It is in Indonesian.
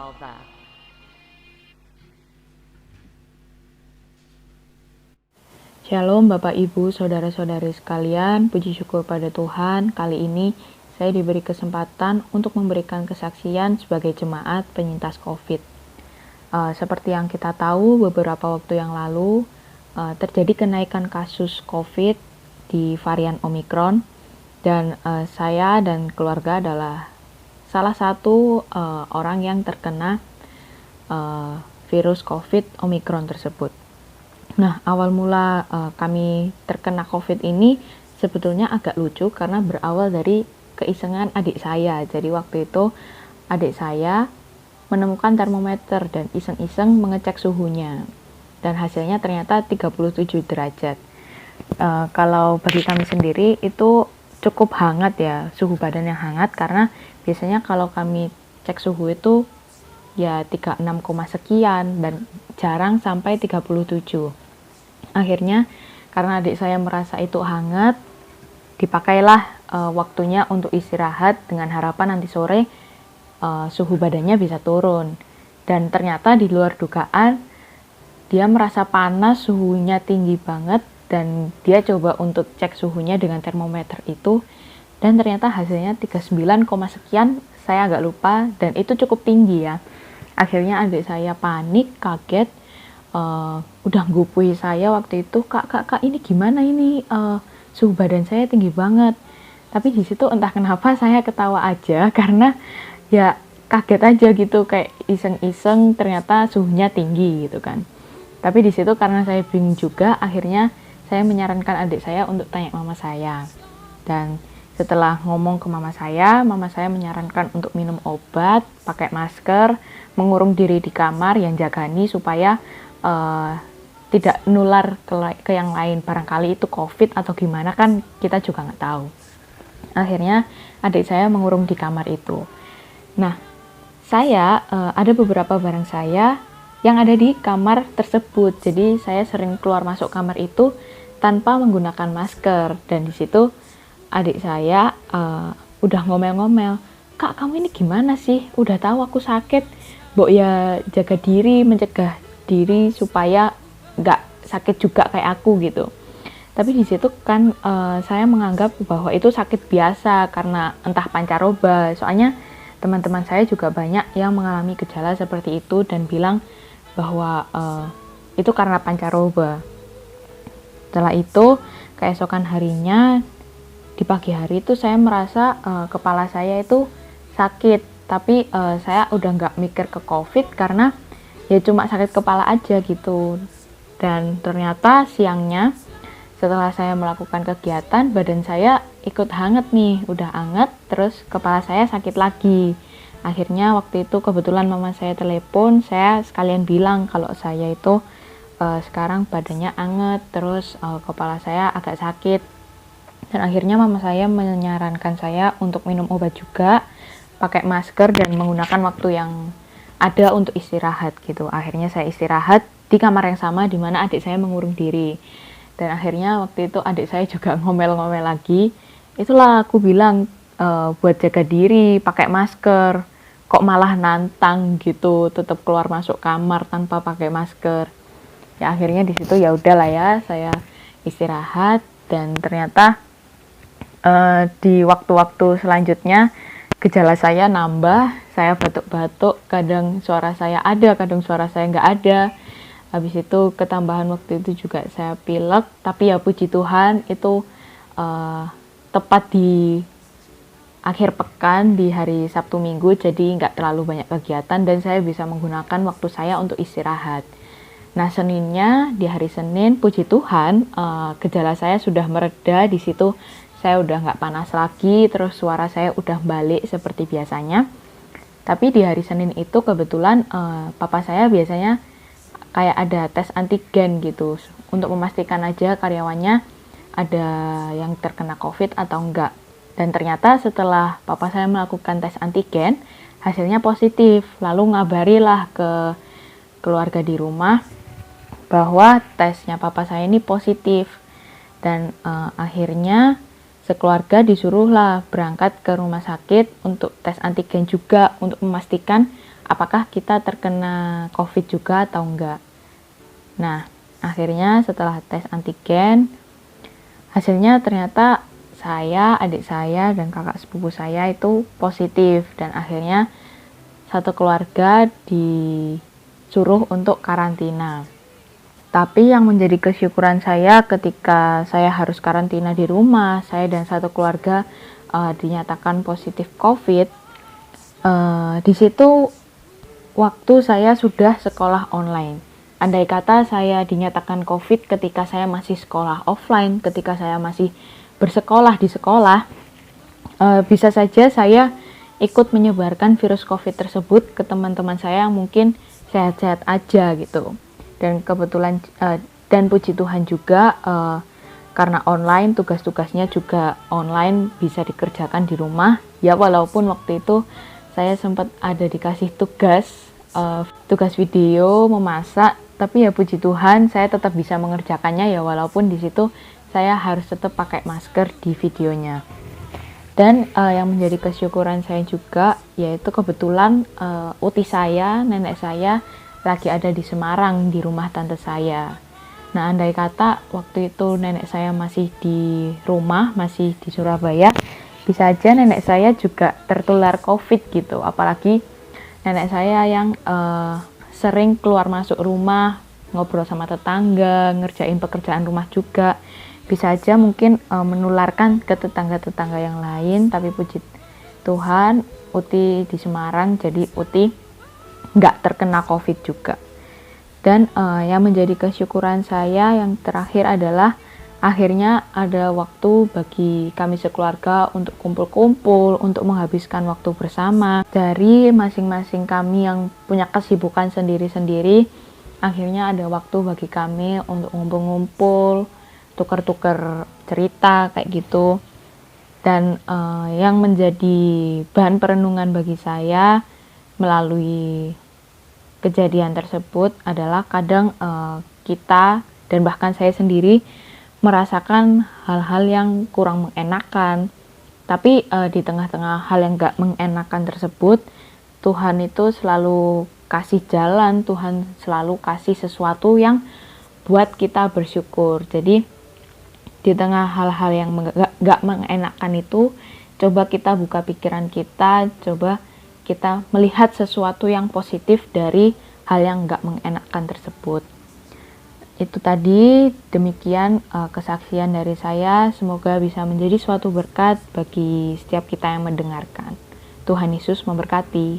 all that. Shalom Bapak Ibu, Saudara-saudari sekalian, puji syukur pada Tuhan. Kali ini saya diberi kesempatan untuk memberikan kesaksian sebagai jemaat penyintas COVID. Seperti yang kita tahu, beberapa waktu yang lalu terjadi kenaikan kasus COVID di varian Omicron, dan saya dan keluarga adalah salah satu orang yang terkena virus COVID Omicron tersebut. Nah, awal mula kami terkena COVID ini sebetulnya agak lucu karena berawal dari keisengan adik saya. Jadi waktu itu adik saya menemukan termometer dan iseng-iseng mengecek suhunya. Dan hasilnya ternyata 37 derajat. Kalau bagi kami sendiri itu cukup hangat ya, suhu badan yang hangat, karena biasanya kalau kami cek suhu itu ya 36, sekian dan jarang sampai 37. Akhirnya karena adik saya merasa itu hangat, dipakailah waktunya untuk istirahat dengan harapan nanti sore suhu badannya bisa turun. Dan ternyata di luar dugaan dia merasa panas, suhunya tinggi banget, dan dia coba untuk cek suhunya dengan termometer itu, dan ternyata hasilnya 39, sekian, saya agak lupa, dan itu cukup tinggi ya. Akhirnya adik saya panik, kaget, udah ngupui saya waktu itu, kak ini gimana ini, suhu badan saya tinggi banget. Tapi di situ entah kenapa saya ketawa aja, karena ya kaget aja gitu, kayak iseng-iseng ternyata suhunya tinggi gitu kan. Tapi di situ karena saya bingung juga, akhirnya saya menyarankan adik saya untuk tanya mama saya. Dan setelah ngomong ke mama saya menyarankan untuk minum obat, pakai masker, mengurung diri di kamar yang jagani supaya tidak nular ke yang lain. Barangkali itu COVID atau gimana, kan kita juga nggak tahu. Akhirnya adik saya mengurung di kamar itu. Nah, saya ada beberapa barang saya yang ada di kamar tersebut. Jadi saya sering keluar masuk kamar itu tanpa menggunakan masker. Dan di situ adik saya udah ngomel-ngomel, kak kamu ini gimana sih? Udah tahu aku sakit, mbok ya jaga diri, mencegah diri supaya nggak sakit juga kayak aku gitu. Tapi di situ kan saya menganggap bahwa itu sakit biasa karena entah pancaroba. Soalnya teman-teman saya juga banyak yang mengalami gejala seperti itu dan bilang bahwa itu karena pancaroba. Setelah itu, keesokan harinya, di pagi hari itu saya merasa kepala saya itu sakit. Tapi saya udah nggak mikir ke COVID karena ya cuma sakit kepala aja gitu. Dan ternyata siangnya setelah saya melakukan kegiatan, badan saya ikut hangat nih, udah hangat, terus kepala saya sakit lagi. Akhirnya waktu itu kebetulan mama saya telepon, saya sekalian bilang kalau saya itu sekarang badannya hangat, terus kepala saya agak sakit. Dan akhirnya mama saya menyarankan saya untuk minum obat juga, pakai masker, dan menggunakan waktu yang ada untuk istirahat gitu. Akhirnya saya istirahat di kamar yang sama di mana adik saya mengurung diri. Dan akhirnya waktu itu adik saya juga ngomel-ngomel lagi. Itulah aku bilang buat jaga diri, pakai masker. Kok malah nantang gitu, tetap keluar masuk kamar tanpa pakai masker. Ya akhirnya di situ ya udahlah ya, saya istirahat. Dan ternyata di waktu-waktu selanjutnya gejala saya nambah, saya batuk-batuk, kadang suara saya ada, kadang suara saya nggak ada. Habis itu ketambahan waktu itu juga saya pilek, tapi ya puji Tuhan itu tepat di akhir pekan di hari Sabtu Minggu, jadi nggak terlalu banyak kegiatan dan saya bisa menggunakan waktu saya untuk istirahat. Nah, Seninnya, di hari Senin, puji Tuhan, gejala saya sudah mereda. Di situ saya udah nggak panas lagi, terus suara saya udah balik seperti biasanya. Tapi di hari Senin itu kebetulan papa saya biasanya kayak ada tes antigen gitu, untuk memastikan aja karyawannya ada yang terkena COVID atau enggak. Dan ternyata setelah papa saya melakukan tes antigen, hasilnya positif. Lalu ngabarilah ke keluarga di rumah bahwa tesnya papa saya ini positif. Dan akhirnya sekeluarga disuruhlah berangkat ke rumah sakit untuk tes antigen juga, untuk memastikan apakah kita terkena COVID juga atau enggak. Nah, akhirnya setelah tes antigen, hasilnya ternyata saya, adik saya, dan kakak sepupu saya itu positif. Dan akhirnya satu keluarga disuruh untuk karantina. Tapi yang menjadi kesyukuran saya ketika saya harus karantina di rumah, saya dan satu keluarga dinyatakan positif COVID. Di situ waktu saya sudah sekolah online. Andai kata saya dinyatakan COVID ketika saya masih sekolah offline, ketika saya masih bersekolah di sekolah, bisa saja saya ikut menyebarkan virus COVID tersebut ke teman-teman saya yang mungkin sehat-sehat aja gitu. Dan kebetulan dan puji Tuhan juga karena online, tugas-tugasnya juga online, bisa dikerjakan di rumah. Ya walaupun waktu itu saya sempat ada dikasih tugas video memasak, tapi ya puji Tuhan saya tetap bisa mengerjakannya ya walaupun di situ saya harus tetap pakai masker di videonya. Dan yang menjadi kesyukuran saya juga yaitu kebetulan uti saya, nenek saya lagi ada di Semarang di rumah tante saya. Nah, andai kata waktu itu nenek saya masih di rumah, masih di Surabaya, bisa aja nenek saya juga tertular COVID gitu. Apalagi nenek saya yang sering keluar masuk rumah, ngobrol sama tetangga, ngerjain pekerjaan rumah juga. Bisa aja mungkin menularkan ke tetangga-tetangga yang lain, tapi puji Tuhan uti di Semarang, jadi uti nggak terkena COVID juga. Dan yang menjadi kesyukuran saya yang terakhir adalah akhirnya ada waktu bagi kami sekeluarga untuk kumpul-kumpul, untuk menghabiskan waktu bersama. Dari masing-masing kami yang punya kesibukan sendiri-sendiri, akhirnya ada waktu bagi kami untuk ngumpul-ngumpul, tuker-tuker cerita kayak gitu. Dan yang menjadi bahan perenungan bagi saya melalui kejadian tersebut adalah kadang kita dan bahkan saya sendiri merasakan hal-hal yang kurang mengenakan, tapi di tengah-tengah hal yang gak mengenakan tersebut, Tuhan itu selalu kasih jalan, Tuhan selalu kasih sesuatu yang buat kita bersyukur. Jadi di tengah hal-hal yang gak mengenakan itu, coba kita buka pikiran kita, coba kita melihat sesuatu yang positif dari hal yang gak mengenakan tersebut. Itu tadi, demikian kesaksian dari saya. Semoga bisa menjadi suatu berkat bagi setiap kita yang mendengarkan. Tuhan Yesus memberkati.